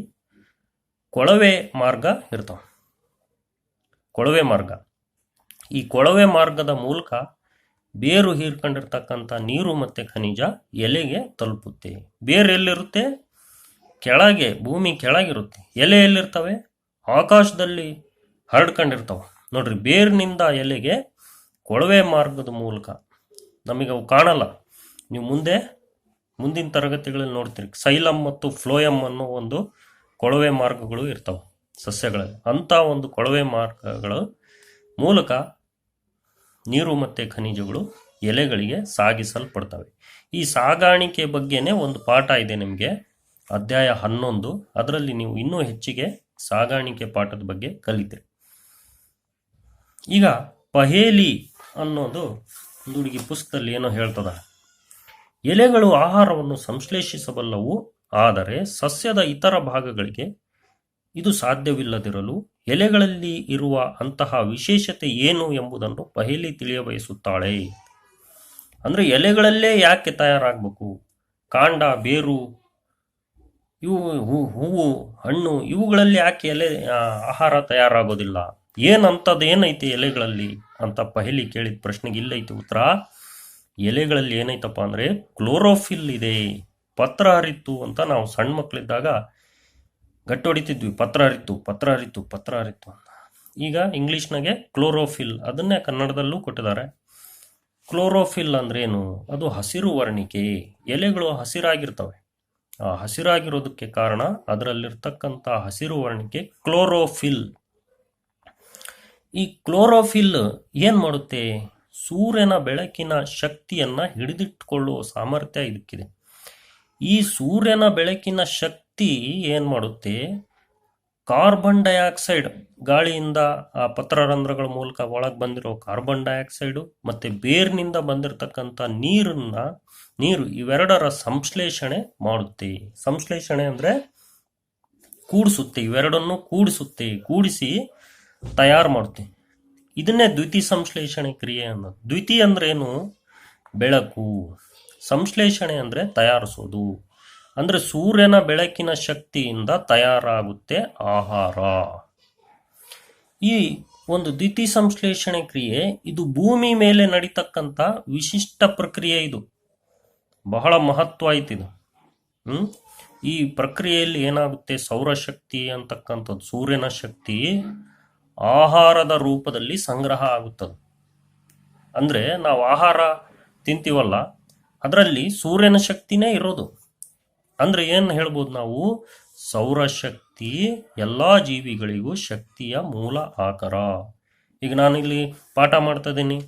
ಕೊಳವೆ ಮಾರ್ಗ ಇರ್ತಾವ. ಕೊಳವೆ ಮಾರ್ಗ, ಈ ಕೊಳವೆ ಮಾರ್ಗದ ಮೂಲಕ ಬೇರು ಹೀರ್ಕೊಂಡಿರ್ತಕ್ಕಂಥ ನೀರು ಮತ್ತೆ ಖನಿಜ ಎಲೆಗೆ ತಲುಪುತ್ತೆ. ಬೇರು ಎಲ್ಲಿರುತ್ತೆ? ಕೆಳಗೆ, ಭೂಮಿ ಕೆಳಗಿರುತ್ತೆ. ಎಲೆ ಎಲ್ಲಿರ್ತವೆ? ಆಕಾಶದಲ್ಲಿ ಹರಡ್ಕೊಂಡಿರ್ತಾವ. ನೋಡ್ರಿ, ಬೇರಿನಿಂದ ಎಲೆಗೆ ಕೊಳವೆ ಮಾರ್ಗದ ಮೂಲಕ. ನಮಗೆ ಅವು ಕಾಣಲ್ಲ, ನೀವು ಮುಂದಿನ ತರಗತಿಗಳಲ್ಲಿ ನೋಡ್ತೀರಿ. ಸೈಲಮ್ ಮತ್ತು ಫ್ಲೋಯಮ್ ಅನ್ನೋ ಒಂದು ಕೊಳವೆ ಮಾರ್ಗಗಳು ಇರ್ತಾವೆ ಸಸ್ಯಗಳಲ್ಲಿ. ಅಂಥ ಒಂದು ಕೊಳವೆ ಮಾರ್ಗಗಳ ಮೂಲಕ ನೀರು ಮತ್ತು ಖನಿಜಗಳು ಎಲೆಗಳಿಗೆ ಸಾಗಿಸಲ್ಪಡ್ತವೆ. ಈ ಸಾಗಾಣಿಕೆ ಬಗ್ಗೆನೇ ಒಂದು ಪಾಠ ಇದೆ ನಿಮಗೆ, ಅಧ್ಯಾಯ 11. ಅದರಲ್ಲಿ ನೀವು ಇನ್ನೂ ಹೆಚ್ಚಿಗೆ ಸಾಗಾಣಿಕೆ ಪಾಠದ ಬಗ್ಗೆ ಕಲಿತೀರಿ. ಈಗ ಪಹೇಲಿ ಅನ್ನೋದು ಒಂದು ಹುಡುಗಿ ಪುಸ್ತಕದಲ್ಲಿ ಏನೋ ಹೇಳ್ತದ, ಎಲೆಗಳು ಆಹಾರವನ್ನು ಸಂಶ್ಲೇಷಿಸಬಲ್ಲವು, ಆದರೆ ಸಸ್ಯದ ಇತರ ಭಾಗಗಳಿಗೆ ಇದು ಸಾಧ್ಯವಿಲ್ಲದಿರಲು ಎಲೆಗಳಲ್ಲಿ ಇರುವ ಅಂತಹ ವಿಶೇಷತೆ ಏನು ಎಂಬುದನ್ನು ಪಹೇಲಿ ತಿಳಿಯಬಯಸುತ್ತಾಳೆ. ಅಂದರೆ ಎಲೆಗಳಲ್ಲೇ ಯಾಕೆ ತಯಾರಾಗಬೇಕು? ಕಾಂಡ, ಬೇರು, ಇವು ಹೂವು, ಹಣ್ಣು, ಇವುಗಳಲ್ಲಿ ಯಾಕೆ ಎಲೆ ಆಹಾರ ತಯಾರಾಗೋದಿಲ್ಲ? ಏನೈತಿ ಎಲೆಗಳಲ್ಲಿ ಅಂತ ಪಹೇಲಿ ಕೇಳಿದ ಪ್ರಶ್ನೆಗೆ ಇಲ್ಲೈತಿ ಉತ್ತರ. ಎಲೆಗಳಲ್ಲಿ ಏನೈತಪ್ಪ ಅಂದರೆ ಕ್ಲೋರೋಫಿಲ್ ಇದೆ. ಪತ್ರ ಹರಿತು ಅಂತ ನಾವು ಸಣ್ಣ ಮಕ್ಕಳಿದ್ದಾಗ ಗಟ್ಟಿ ಹೊಡಿತಿದ್ವಿ, ಪತ್ರ ಹರಿತು ಅಂತ. ಈಗ ಇಂಗ್ಲೀಷ್ನಾಗೆ ಕ್ಲೋರೋಫಿಲ್, ಅದನ್ನೇ ಕನ್ನಡದಲ್ಲೂ ಕೊಟ್ಟಿದ್ದಾರೆ. ಕ್ಲೋರೋಫಿಲ್ ಅಂದ್ರೇನು? ಅದು ಹಸಿರು ವರ್ಣಿಕೆ. ಎಲೆಗಳು ಹಸಿರಾಗಿರ್ತವೆ. ಆ ಹಸಿರಾಗಿರೋದಕ್ಕೆ ಕಾರಣ ಅದರಲ್ಲಿರ್ತಕ್ಕಂಥ ಹಸಿರು ವರ್ಣಿಕೆ ಕ್ಲೋರೋಫಿಲ್. ಈ ಕ್ಲೋರೋಫಿಲ್ ಏನ್ ಮಾಡುತ್ತೆ? ಸೂರ್ಯನ ಬೆಳಕಿನ ಶಕ್ತಿಯನ್ನ ಹಿಡಿದಿಟ್ಟುಕೊಳ್ಳುವ ಸಾಮರ್ಥ್ಯ ಇದಕ್ಕಿದೆ. ಈ ಸೂರ್ಯನ ಬೆಳಕಿನ ಶಕ್ತಿ ಏನ್ ಮಾಡುತ್ತೆ? ಕಾರ್ಬನ್ ಡೈಆಕ್ಸೈಡ್, ಗಾಳಿಯಿಂದ ಆ ಪತ್ರರಂಧ್ರಗಳ ಮೂಲಕ ಒಳಗೆ ಬಂದಿರೋ ಕಾರ್ಬನ್ ಡೈಆಕ್ಸೈಡು ಮತ್ತೆ ಬೇರ್ನಿಂದ ಬಂದಿರತಕ್ಕಂಥ ನೀರು ಇವೆರಡರ ಸಂಶ್ಲೇಷಣೆ ಮಾಡುತ್ತೆ. ಸಂಶ್ಲೇಷಣೆ ಅಂದ್ರೆ ಕೂಡಿಸುತ್ತೆ, ಇವೆರಡನ್ನು ಕೂಡಿಸಿ ತಯಾರು ಮಾಡುತ್ತೆ. ಇದನ್ನೇ ದ್ಯುತಿ ಸಂಶ್ಲೇಷಣೆ ಕ್ರಿಯೆ ಅನ್ನೋದು. ದ್ಯುತಿ ಅಂದ್ರೆ ಏನು? ಬೆಳಕು. ಸಂಶ್ಲೇಷಣೆ ಅಂದ್ರೆ ತಯಾರಿಸೋದು. ಅಂದ್ರೆ ಸೂರ್ಯನ ಬೆಳಕಿನ ಶಕ್ತಿಯಿಂದ ತಯಾರಾಗುತ್ತೆ ಆಹಾರ. ಈ ಒಂದು ದ್ಯುತಿ ಸಂಶ್ಲೇಷಣೆ ಕ್ರಿಯೆ ಇದು ಭೂಮಿ ಮೇಲೆ ನಡೀತಕ್ಕಂಥ ವಿಶಿಷ್ಟ ಪ್ರಕ್ರಿಯೆ. ಇದು ಬಹಳ ಮಹತ್ವ ಐತಿದು. ಈ ಪ್ರಕ್ರಿಯೆಯಲ್ಲಿ ಏನಾಗುತ್ತೆ? ಸೌರಶಕ್ತಿ ಅಂತಕ್ಕಂಥದ್ದು, ಸೂರ್ಯನ ಶಕ್ತಿ ಆಹಾರದ ರೂಪದಲ್ಲಿ ಸಂಗ್ರಹ ಆಗುತ್ತದೆ. ಅಂದ್ರೆ ನಾವು ಆಹಾರ ತಿಂತೀವಲ್ಲ, ಅದರಲ್ಲಿ ಸೂರ್ಯನ ಶಕ್ತಿನೇ ಇರೋದು. ಅಂದ್ರೆ ಏನ್ ಹೇಳ್ಬೋದು ನಾವು? ಸೌರಶಕ್ತಿ ಎಲ್ಲಾ ಜೀವಿಗಳಿಗೂ ಶಕ್ತಿಯ ಮೂಲ ಆಕಾರ. ಈಗ ನಾನಿಲ್ಲಿ ಪಾಠ ಮಾಡ್ತಾ ಇದ್ದೀನಿ,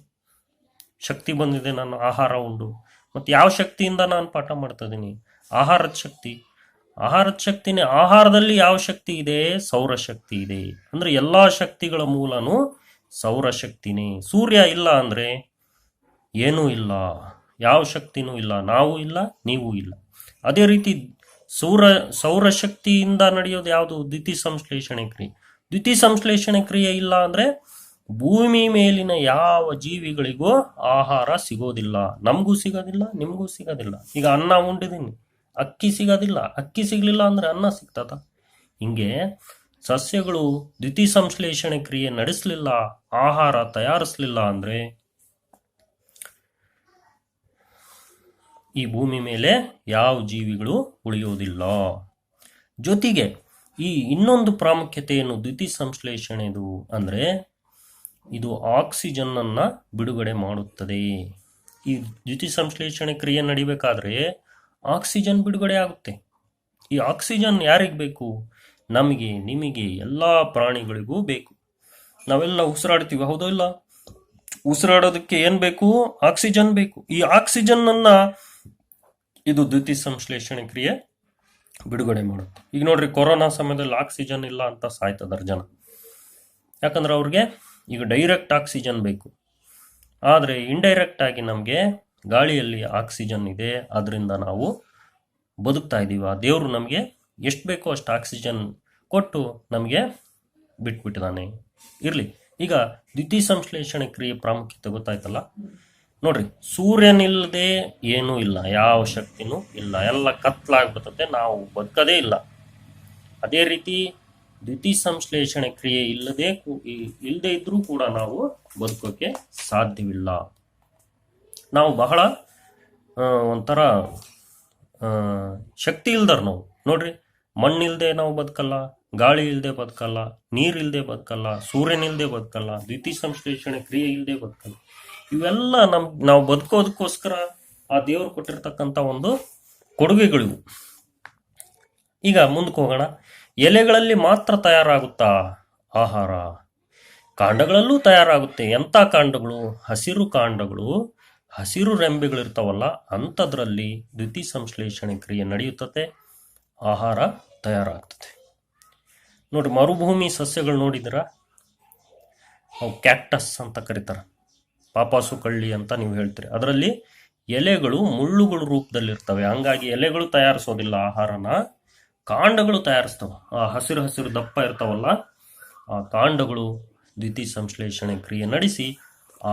ಶಕ್ತಿ ಬಂದಿದೆ ನಾನು ಆಹಾರ ಉಂಡು. ಮತ್ತೆ ಯಾವ ಶಕ್ತಿಯಿಂದ ನಾನು ಪಾಠ ಮಾಡ್ತಾ ಇದ್ದೀನಿ? ಆಹಾರದ ಶಕ್ತಿನೇ. ಆಹಾರದಲ್ಲಿ ಯಾವ ಶಕ್ತಿ ಇದೆ? ಸೌರಶಕ್ತಿ ಇದೆ. ಅಂದ್ರೆ ಎಲ್ಲಾ ಶಕ್ತಿಗಳ ಮೂಲನು ಸೌರಶಕ್ತಿನೇ. ಸೂರ್ಯ ಇಲ್ಲ ಅಂದ್ರೆ ಏನೂ ಇಲ್ಲ, ಯಾವ ಶಕ್ತಿನೂ ಇಲ್ಲ, ನಾವು ಇಲ್ಲ, ನೀವು ಇಲ್ಲ. ಅದೇ ರೀತಿ ಸೌರಶಕ್ತಿಯಿಂದ ನಡೆಯೋದು ಯಾವುದು? ದ್ಯುತಿ ಸಂಶ್ಲೇಷಣೆ ಕ್ರಿಯೆ. ದ್ಯುತಿ ಸಂಶ್ಲೇಷಣೆ ಕ್ರಿಯೆ ಇಲ್ಲ ಅಂದ್ರೆ ಭೂಮಿ ಮೇಲಿನ ಯಾವ ಜೀವಿಗಳಿಗೂ ಆಹಾರ ಸಿಗೋದಿಲ್ಲ. ನಮಗೂ ಸಿಗೋದಿಲ್ಲ, ನಿಮಗೂ ಸಿಗೋದಿಲ್ಲ. ಈಗ ಅನ್ನ ಉಂಡಿದ್ದೀನಿ, ಅಕ್ಕಿ ಸಿಗೋದಿಲ್ಲ. ಅಕ್ಕಿ ಸಿಗ್ಲಿಲ್ಲ ಅಂದ್ರೆ ಅನ್ನ ಸಿಗ್ತದ? ಹಿಂಗೆ ಸಸ್ಯಗಳು ದ್ಯುತಿ ಸಂಶ್ಲೇಷಣೆ ಕ್ರಿಯೆ ನಡೆಸಲಿಲ್ಲ, ಆಹಾರ ತಯಾರಿಸಲಿಲ್ಲ ಅಂದ್ರೆ ಈ ಭೂಮಿ ಮೇಲೆ ಯಾವ ಜೀವಿಗಳು ಉಳಿಯೋದಿಲ್ಲ. ಜೊತೆಗೆ ಈ ಇನ್ನೊಂದು ಪ್ರಾಮುಖ್ಯತೆ ಏನು ದ್ಯುತಿ ಸಂಶ್ಲೇಷಣೆದು ಅಂದ್ರೆ ಇದು ಆಕ್ಸಿಜನ್ ಅನ್ನ ಬಿಡುಗಡೆ ಮಾಡುತ್ತದೆ. ಈ ದ್ಯುತಿ ಸಂಶ್ಲೇಷಣೆ ಕ್ರಿಯೆ ನಡಿಬೇಕಾದ್ರೆ ಆಕ್ಸಿಜನ್ ಬಿಡುಗಡೆ ಆಗುತ್ತೆ. ಈ ಆಕ್ಸಿಜನ್ ಯಾರಿಗೆ ಬೇಕು? ನಮಗೆ, ನಿಮಗೆ, ಎಲ್ಲಾ ಪ್ರಾಣಿಗಳಿಗೂ ಬೇಕು. ನಾವೆಲ್ಲ ಉಸಿರಾಡ್ತೀವಿ, ಹೌದೋ ಇಲ್ಲ? ಉಸಿರಾಡೋದಕ್ಕೆ ಏನ್ ಬೇಕು? ಆಕ್ಸಿಜನ್ ಬೇಕು. ಈ ಆಕ್ಸಿಜನ್ ಅನ್ನ ಇದು ದ್ಯುತಿ ಸಂಶ್ಲೇಷಣೆ ಕ್ರಿಯೆ ಬಿಡುಗಡೆ ಮಾಡುತ್ತೆ. ಈಗ ನೋಡ್ರಿ, ಕೊರೋನಾ ಸಮಯದಲ್ಲಿ ಆಕ್ಸಿಜನ್ ಇಲ್ಲ ಅಂತ ಸಾಯ್ತದಾರ ಜನ. ಯಾಕಂದ್ರೆ ಅವ್ರಿಗೆ ಈಗ ಡೈರೆಕ್ಟ್ ಆಕ್ಸಿಜನ್ ಬೇಕು. ಆದರೆ ಇಂಡೈರೆಕ್ಟ್ ಆಗಿ ನಮಗೆ ಗಾಳಿಯಲ್ಲಿ ಆಕ್ಸಿಜನ್ ಇದೆ, ಅದರಿಂದ ನಾವು ಬದುಕ್ತಾ ಇದ್ದೀವಿ. ಆ ದೇವರು ನಮಗೆ ಎಷ್ಟು ಬೇಕೋ ಅಷ್ಟು ಆಕ್ಸಿಜನ್ ಕೊಟ್ಟು ನಮಗೆ ಬಿಟ್ಬಿಟ್ಟಿದ್ದಾನೆ. ಇರಲಿ, ಈಗ ದ್ಯುತಿ ಸಂಶ್ಲೇಷಣೆ ಕ್ರಿಯೆ ಪ್ರಾಮುಖ್ಯತೆ ಗೊತ್ತಾಯ್ತಲ್ಲ. ನೋಡ್ರಿ, ಸೂರ್ಯನಿಲ್ಲದೆ ಏನೂ ಇಲ್ಲ, ಯಾವ ಶಕ್ತಿನೂ ಇಲ್ಲ, ಎಲ್ಲ ಕತ್ಲಾಗ್ಬಿಡ್ತದೆ, ನಾವು ಬದುಕದೇ ಇಲ್ಲ. ಅದೇ ರೀತಿ ದ್ಯುತಿ ಸಂಶ್ಲೇಷಣೆ ಕ್ರಿಯೆ ಇಲ್ಲದೆ ಇದ್ರೂ ಕೂಡ ನಾವು ಬದುಕೋಕೆ ಸಾಧ್ಯವಿಲ್ಲ. ನಾವು ಬಹಳ ಒಂಥರ ಶಕ್ತಿ ಇಲ್ದರ್ ನಾವು. ನೋಡ್ರಿ, ಮಣ್ಣಿಲ್ದೆ ನಾವು ಬದುಕಲ್ಲ, ಗಾಳಿ ಇಲ್ಲದೆ ಬದುಕಲ್ಲ, ನೀರಿಲ್ಲದೆ ಬದುಕಲ್ಲ, ಸೂರ್ಯನಿಲ್ಲದೆ ಬದುಕಲ್ಲ, ದ್ಯುತಿ ಸಂಶ್ಲೇಷಣೆ ಕ್ರಿಯೆ ಇಲ್ಲದೆ ಬದುಕಲ್ಲ. ಇವೆಲ್ಲ ನಾವು ಬದುಕೋದಕ್ಕೋಸ್ಕರ ಆ ದೇವರು ಕೊಟ್ಟಿರ್ತಕ್ಕಂಥ ಒಂದು ಕೊಡುಗೆಗಳಿವು. ಈಗ ಮುಂದಕ್ಕೆ ಹೋಗೋಣ. ಎಲೆಗಳಲ್ಲಿ ಮಾತ್ರ ತಯಾರಾಗುತ್ತಾ ಆಹಾರ? ಕಾಂಡಗಳಲ್ಲೂ ತಯಾರಾಗುತ್ತೆ. ಎಂಥ ಕಾಂಡಗಳು? ಹಸಿರು ಕಾಂಡಗಳು ಹಸಿರು ರೆಂಬೆಗಳಿರ್ತಾವಲ್ಲ ಅಂಥದ್ರಲ್ಲಿ ದ್ಯುತಿ ಸಂಶ್ಲೇಷಣೆ ಕ್ರಿಯೆ ನಡೆಯುತ್ತದೆ, ಆಹಾರ ತಯಾರಾಗ್ತದೆ. ನೋಡಿ, ಮರುಭೂಮಿ ಸಸ್ಯಗಳು ನೋಡಿದಿರ, ಅವು ಕ್ಯಾಕ್ಟಸ್ ಅಂತ ಕರೀತಾರೆ, ಪಾಪಾಸು ಕಳ್ಳಿ ಅಂತ ನೀವು ಹೇಳ್ತೀರಿ. ಅದರಲ್ಲಿ ಎಲೆಗಳು ಮುಳ್ಳುಗಳ ರೂಪದಲ್ಲಿರ್ತವೆ, ಹಂಗಾಗಿ ಎಲೆಗಳು ತಯಾರಿಸೋದಿಲ್ಲ ಆಹಾರನ, ಕಾಂಡಗಳು ತಯಾರಿಸ್ತವೆ. ಆ ಹಸಿರು ಹಸಿರು ದಪ್ಪ ಇರ್ತಾವಲ್ಲ ಆ ಕಾಂಡಗಳು ದ್ಯುತಿ ಸಂಶ್ಲೇಷಣೆ ಕ್ರಿಯೆ ನಡೆಸಿ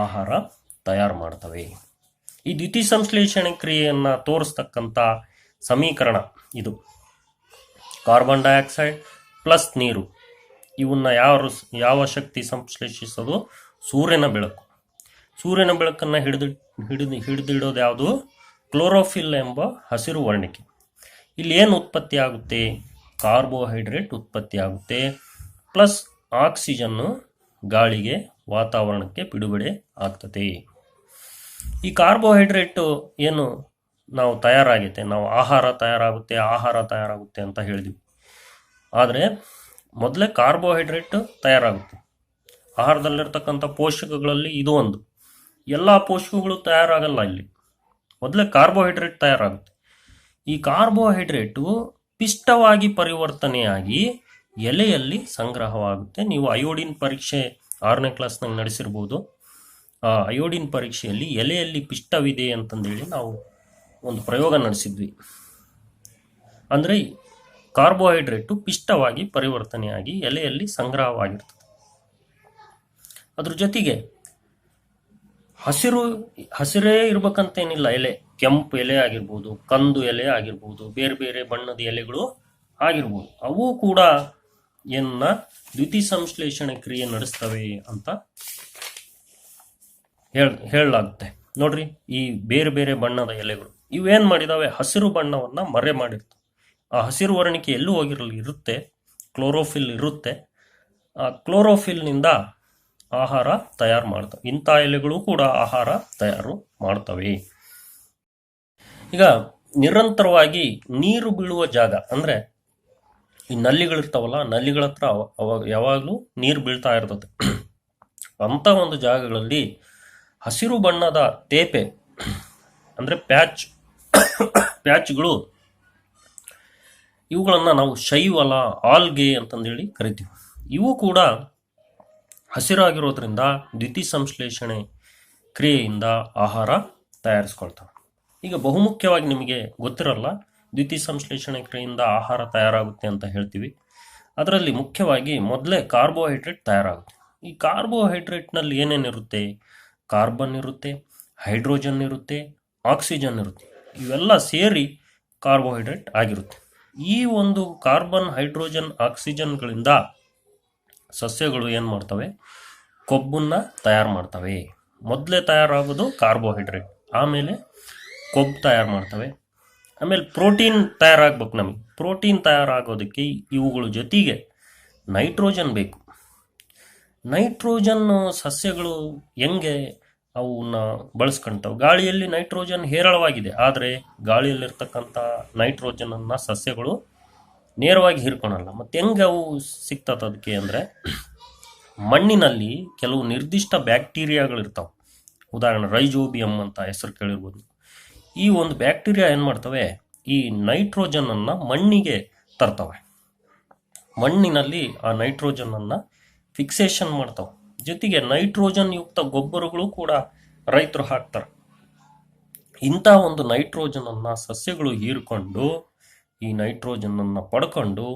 ಆಹಾರ ತಯಾರು ಮಾಡ್ತವೆ. ಈ ದ್ಯುತಿ ಸಂಶ್ಲೇಷಣೆ ಕ್ರಿಯೆಯನ್ನು ತೋರಿಸ್ತಕ್ಕಂಥ ಸಮೀಕರಣ ಇದು. ಕಾರ್ಬನ್ ಡೈಆಕ್ಸೈಡ್ ಪ್ಲಸ್ ನೀರು, ಇವನ್ನ ಯಾವ ಶಕ್ತಿ ಸಂಶ್ಲೇಷಿಸೋದು? ಸೂರ್ಯನ ಬೆಳಕು. ಸೂರ್ಯನ ಬೆಳಕನ್ನು ಹಿಡಿದಿಡೋದು ಯಾವುದು? ಕ್ಲೋರೋಫಿಲ್ ಎಂಬ ಹಸಿರು ವರ್ಣಿಕೆ. ಇಲ್ಲಿ ಏನು ಉತ್ಪತ್ತಿ ಆಗುತ್ತೆ? ಕಾರ್ಬೋಹೈಡ್ರೇಟ್ ಉತ್ಪತ್ತಿ ಆಗುತ್ತೆ, ಪ್ಲಸ್ ಆಕ್ಸಿಜನ್ನು ಗಾಳಿಗೆ, ವಾತಾವರಣಕ್ಕೆ ಬಿಡುಗಡೆ ಆಗ್ತದೆ. ಈ ಕಾರ್ಬೋಹೈಡ್ರೇಟು ಏನು ನಾವು ತಯಾರಾಗುತ್ತೆ, ನಾವು ಆಹಾರ ತಯಾರಾಗುತ್ತೆ ಅಂತ ಹೇಳಿದ್ವಿ. ಆದರೆ ಮೊದಲೇ ಕಾರ್ಬೋಹೈಡ್ರೇಟ್ ತಯಾರಾಗುತ್ತೆ. ಆಹಾರದಲ್ಲಿರ್ತಕ್ಕಂಥ ಪೋಷಕಗಳಲ್ಲಿ ಇದು ಒಂದು. ಎಲ್ಲ ಪೋಷಕಗಳು ತಯಾರಾಗಲ್ಲ, ಇಲ್ಲಿ ಮೊದಲೇ ಕಾರ್ಬೋಹೈಡ್ರೇಟ್ ತಯಾರಾಗುತ್ತೆ. ಈ ಕಾರ್ಬೋಹೈಡ್ರೇಟು ಪಿಷ್ಟವಾಗಿ ಪರಿವರ್ತನೆಯಾಗಿ ಎಲೆಯಲ್ಲಿ ಸಂಗ್ರಹವಾಗುತ್ತೆ. ನೀವು ಅಯೋಡಿನ್ ಪರೀಕ್ಷೆ 6ನೇ ಕ್ಲಾಸ್ನಾಗ ನಡೆಸಿರ್ಬೋದು. ಆ ಅಯೋಡಿನ್ ಪರೀಕ್ಷೆಯಲ್ಲಿ ಎಲೆಯಲ್ಲಿ ಪಿಷ್ಟವಿದೆ ಅಂತಂದೇಳಿ ನಾವು ಒಂದು ಪ್ರಯೋಗ ನಡೆಸಿದ್ವಿ. ಅಂದರೆ ಕಾರ್ಬೋಹೈಡ್ರೇಟು ಪಿಷ್ಟವಾಗಿ ಪರಿವರ್ತನೆಯಾಗಿ ಎಲೆಯಲ್ಲಿ ಸಂಗ್ರಹವಾಗಿರ್ತದೆ. ಅದ್ರ ಜೊತೆಗೆ ಹಸಿರೇ ಇರ್ಬೇಕಂತೇನಿಲ್ಲ. ಎಲೆ ಕೆಂಪು ಎಲೆ ಆಗಿರ್ಬೋದು, ಕಂದು ಎಲೆ ಆಗಿರ್ಬೋದು, ಬೇರೆ ಬೇರೆ ಬಣ್ಣದ ಎಲೆಗಳು ಆಗಿರ್ಬೋದು, ಅವು ಕೂಡ ಏನ ದ್ಯುತಿ ಸಂಶ್ಲೇಷಣೆ ಕ್ರಿಯೆ ನಡೆಸ್ತವೆ ಅಂತ ಹೇಳಲಾಗುತ್ತೆ. ನೋಡ್ರಿ, ಈ ಬೇರೆ ಬೇರೆ ಬಣ್ಣದ ಎಲೆಗಳು ಇವೇನ್ ಮಾಡಿದಾವೆ? ಹಸಿರು ಬಣ್ಣವನ್ನ ಮರೆ ಮಾಡಿರ್ತವೆ. ಆ ಹಸಿರು ವರ್ಣಿಕೆ ಎಲ್ಲೂ ಇರುತ್ತೆ, ಕ್ಲೋರೋಫಿಲ್ ಇರುತ್ತೆ. ಆ ಕ್ಲೋರೋಫಿಲ್ನಿಂದ ಆಹಾರ ತಯಾರು ಮಾಡ್ತವೆ. ಇಂಥ ಎಲೆಗಳು ಕೂಡ ಆಹಾರ ತಯಾರು ಮಾಡ್ತವೆ. ಈಗ ನಿರಂತರವಾಗಿ ನೀರು ಬೀಳುವ ಜಾಗ ಅಂದ್ರೆ ಈ ನಲ್ಲಿಗಳಿರ್ತಾವಲ್ಲ, ನಲ್ಲಿಗಳ ಹತ್ರ ಅವಾಗ ಯಾವಾಗಲೂ ನೀರು ಬೀಳ್ತಾ ಇರ್ತದೆ. ಅಂತ ಒಂದು ಜಾಗಗಳಲ್ಲಿ ಹಸಿರು ಬಣ್ಣದ ತೇಪೆ ಅಂದ್ರೆ ಪ್ಯಾಚ್ಗಳು, ಇವುಗಳನ್ನ ನಾವು ಶೈವಲ, ಆಲ್ಗೆ ಅಂತಂದೇಳಿ ಕರಿತೀವಿ. ಇವು ಕೂಡ ಹಸಿರಾಗಿರೋದ್ರಿಂದ ದ್ಯುತಿ ಸಂಶ್ಲೇಷಣೆ ಕ್ರಿಯೆಯಿಂದ ಆಹಾರ ತಯಾರಿಸ್ಕೊಳ್ತವೆ. ಈಗ ಬಹುಮುಖ್ಯವಾಗಿ ನಿಮಗೆ ಗೊತ್ತಿರಲ್ಲ, ದ್ಯುತಿ ಸಂಶ್ಲೇಷಣೆ ಕ್ರಿಯೆಯಿಂದ ಆಹಾರ ತಯಾರಾಗುತ್ತೆ ಅಂತ ಹೇಳ್ತೀವಿ. ಅದರಲ್ಲಿ ಮುಖ್ಯವಾಗಿ ಮೊದಲೇ ಕಾರ್ಬೋಹೈಡ್ರೇಟ್ ತಯಾರಾಗುತ್ತೆ. ಈ ಕಾರ್ಬೋಹೈಡ್ರೇಟ್ನಲ್ಲಿ ಏನೇನಿರುತ್ತೆ? ಕಾರ್ಬನ್ ಇರುತ್ತೆ, ಹೈಡ್ರೋಜನ್ ಇರುತ್ತೆ, ಆಕ್ಸಿಜನ್ ಇರುತ್ತೆ. ಇವೆಲ್ಲ ಸೇರಿ ಕಾರ್ಬೋಹೈಡ್ರೇಟ್ ಆಗಿರುತ್ತೆ. ಈ ಒಂದು ಕಾರ್ಬನ್, ಹೈಡ್ರೋಜನ್, ಆಕ್ಸಿಜನ್ಗಳಿಂದ ಸಸ್ಯಗಳು ಏನು ಮಾಡ್ತವೆ? ಕೊಬ್ಬನ್ನ ತಯಾರು ಮಾಡ್ತವೆ. ಮೊದಲೇ ತಯಾರಾಗೋದು ಕಾರ್ಬೋಹೈಡ್ರೇಟ್, ಆಮೇಲೆ ಕೊಬ್ಬು ತಯಾರು ಮಾಡ್ತವೆ, ಆಮೇಲೆ ಪ್ರೋಟೀನ್ ತಯಾರಾಗ್ಬೇಕು. ನಮಗೆ ಪ್ರೋಟೀನ್ ತಯಾರಾಗೋದಕ್ಕೆ ಇವುಗಳ ಜೊತೆಗೆ ನೈಟ್ರೋಜನ್ ಬೇಕು. ನೈಟ್ರೋಜನ್ ಸಸ್ಯಗಳು ಹೆಂಗೆ ಅವನ್ನ ಬಳಸ್ಕೊಂತವೆ? ಗಾಳಿಯಲ್ಲಿ ನೈಟ್ರೋಜನ್ ಹೇರಳವಾಗಿದೆ, ಆದರೆ ಗಾಳಿಯಲ್ಲಿರ್ತಕ್ಕಂಥ ನೈಟ್ರೋಜನನ್ನು ಸಸ್ಯಗಳು ನೇರವಾಗಿ ಹೀರ್ಕೊಳಲ್ಲ. ಮತ್ತೆ ಹೆಂಗೆ ಅವು ಸಿಗ್ತದೆ ಅದಕ್ಕೆ ಅಂದರೆ, ಮಣ್ಣಿನಲ್ಲಿ ಕೆಲವು ನಿರ್ದಿಷ್ಟ ಬ್ಯಾಕ್ಟೀರಿಯಾಗಳಿರ್ತಾವೆ. ಉದಾಹರಣೆ ರೈಜೋಬಿಯಂ ಅಂತ ಹೆಸರು ಕೇಳಿರ್ಬೋದು. ಈ ಒಂದು ಬ್ಯಾಕ್ಟೀರಿಯಾ ಏನು ಮಾಡ್ತವೆ? ಈ ನೈಟ್ರೋಜನನ್ನು ಮಣ್ಣಿಗೆ ತರ್ತವೆ. ಮಣ್ಣಿನಲ್ಲಿ ಆ ನೈಟ್ರೋಜನನ್ನು ಫಿಕ್ಸೇಷನ್ ಮಾಡ್ತಾವೆ. ಜೊತೆಗೆ ನೈಟ್ರೋಜನ್ ಯುಕ್ತ ಗೊಬ್ಬರಗಳು ಕೂಡ ರೈತರು ಹಾಕ್ತಾರೆ. ಇಂಥ ಒಂದು ನೈಟ್ರೋಜನನ್ನು ಸಸ್ಯಗಳು ಹೀರ್ಕೊಂಡು ಈ ನೈಟ್ರೋಜನನ್ನು ಪಡ್ಕೊಂಡು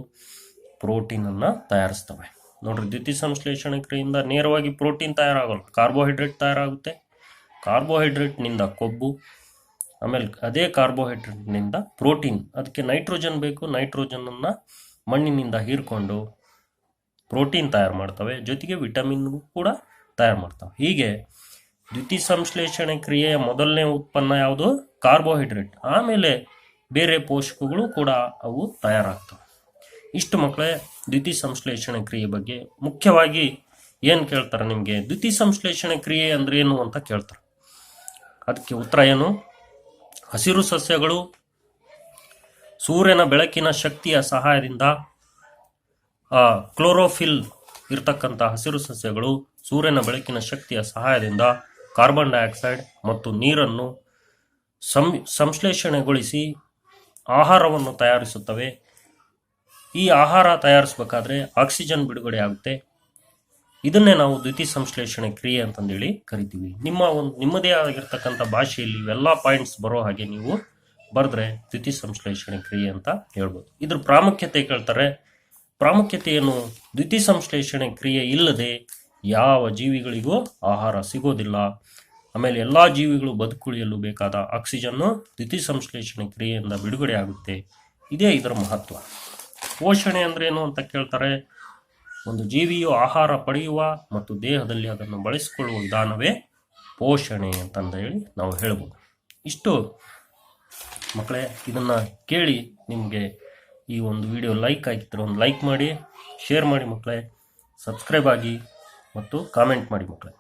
ಪ್ರೋಟೀನನ್ನು ತಯಾರಿಸ್ತವೆ. ನೋಡ್ರಿ, ದ್ಯುತಿ ಸಂಶ್ಲೇಷಣೆ ಕ್ರಿಯೆಯಿಂದ ನೇರವಾಗಿ ಪ್ರೋಟೀನ್ ತಯಾರಾಗಲ್ಲ, ಕಾರ್ಬೋಹೈಡ್ರೇಟ್ ತಯಾರಾಗುತ್ತೆ. ಕಾರ್ಬೋಹೈಡ್ರೇಟ್ನಿಂದ ಕೊಬ್ಬು, ಆಮೇಲೆ ಅದೇ ಕಾರ್ಬೋಹೈಡ್ರೇಟ್ನಿಂದ ಪ್ರೋಟೀನ್. ಅದಕ್ಕೆ ನೈಟ್ರೋಜನ್ ಬೇಕು. ನೈಟ್ರೋಜನನ್ನು ಮಣ್ಣಿನಿಂದ ಹೀರ್ಕೊಂಡು ಪ್ರೋಟೀನ್ ತಯಾರು ಮಾಡ್ತವೆ, ಜೊತೆಗೆ ವಿಟಮಿನ್ ಕೂಡ ತಯಾರು ಮಾಡ್ತವೆ. ಹೀಗೆ ದ್ಯುತಿ ಸಂಶ್ಲೇಷಣೆ ಕ್ರಿಯೆಯ ಮೊದಲನೇ ಉತ್ಪನ್ನ ಯಾವುದು? ಕಾರ್ಬೋಹೈಡ್ರೇಟ್. ಆಮೇಲೆ ಬೇರೆ ಪೋಷಕಗಳು ಕೂಡ ಅವು ತಯಾರಾಗ್ತವೆ. ಇಷ್ಟು ಮಕ್ಕಳೇ ದ್ಯುತಿ ಸಂಶ್ಲೇಷಣೆ ಕ್ರಿಯೆ ಬಗ್ಗೆ. ಮುಖ್ಯವಾಗಿ ಏನು ಕೇಳ್ತಾರೆ ನಿಮಗೆ? ದ್ಯುತಿ ಸಂಶ್ಲೇಷಣೆ ಕ್ರಿಯೆ ಅಂದ್ರೆ ಏನು ಅಂತ ಕೇಳ್ತಾರೆ. ಅದಕ್ಕೆ ಉತ್ತರ ಏನು? ಹಸಿರು ಸಸ್ಯಗಳು ಸೂರ್ಯನ ಬೆಳಕಿನ ಶಕ್ತಿಯ ಸಹಾಯದಿಂದ, ಕ್ಲೋರೋಫಿಲ್ ಇರ್ತಕ್ಕಂಥ ಹಸಿರು ಸಸ್ಯಗಳು ಸೂರ್ಯನ ಬೆಳಕಿನ ಶಕ್ತಿಯ ಸಹಾಯದಿಂದ ಕಾರ್ಬನ್ ಡೈಆಕ್ಸೈಡ್ ಮತ್ತು ನೀರನ್ನು ಸಂಶ್ಲೇಷಣೆಗೊಳಿಸಿ ಆಹಾರವನ್ನು ತಯಾರಿಸುತ್ತವೆ. ಈ ಆಹಾರ ತಯಾರಿಸಬೇಕಾದ್ರೆ ಆಕ್ಸಿಜನ್ ಬಿಡುಗಡೆ ಆಗುತ್ತೆ. ಇದನ್ನೇ ನಾವು ದ್ಯುತಿ ಸಂಶ್ಲೇಷಣೆ ಕ್ರಿಯೆ ಅಂತಂದೇಳಿ ಕರಿತೀವಿ. ನಿಮ್ಮದೇ ಆಗಿರ್ತಕ್ಕಂಥ ಭಾಷೆಯಲ್ಲಿ ಇವೆಲ್ಲ ಪಾಯಿಂಟ್ಸ್ ಬರೋ ಹಾಗೆ ನೀವು ಬರೆದ್ರೆ ದ್ಯುತಿ ಸಂಶ್ಲೇಷಣೆ ಕ್ರಿಯೆ ಅಂತ ಹೇಳ್ಬೋದು. ಇದ್ರ ಪ್ರಾಮುಖ್ಯತೆ ಕೇಳ್ತಾರೆ. ಪ್ರಾಮುಖ್ಯತೆಯನ್ನು ದ್ಯುತಿ ಸಂಶ್ಲೇಷಣೆ ಕ್ರಿಯೆ ಇಲ್ಲದೆ ಯಾವ ಜೀವಿಗಳಿಗೂ ಆಹಾರ ಸಿಗೋದಿಲ್ಲ. ಆಮೇಲೆ ಎಲ್ಲ ಜೀವಿಗಳು ಬದುಕುಳಿಯಲು ಬೇಕಾದ ಆಕ್ಸಿಜನ್ನು ದ್ಯುತಿ ಸಂಶ್ಲೇಷಣೆ ಕ್ರಿಯೆಯಿಂದ ಬಿಡುಗಡೆ ಆಗುತ್ತೆ. ಇದೇ ಇದರ ಮಹತ್ವ. ಪೋಷಣೆ ಅಂದ್ರೇನು ಅಂತ ಕೇಳ್ತಾರೆ. ಒಂದು ಜೀವಿಯು ಆಹಾರ ಪಡೆಯುವ ಮತ್ತು ದೇಹದಲ್ಲಿ ಅದನ್ನು ಬಳಸಿಕೊಳ್ಳುವ ವಿಧಾನವೇ ಪೋಷಣೆ ಅಂತಂದ ಹೇಳಿ ನಾವು ಹೇಳ್ಬೋದು. ಇಷ್ಟು ಮಕ್ಕಳೇ, ಇದನ್ನು ಕೇಳಿ ನಿಮಗೆ ಈ ಒಂದು ವಿಡಿಯೋ ಲೈಕ್ ಆಗಿದ್ದರೆ ಒಂದು ಲೈಕ್ ಮಾಡಿ, ಶೇರ್ ಮಾಡಿ ಮಕ್ಕಳೇ, ಸಬ್ಸ್ಕ್ರೈಬ್ ಆಗಿ ಮತ್ತು ಕಾಮೆಂಟ್ ಮಾಡಿ ಮಕ್ಕಳೇ.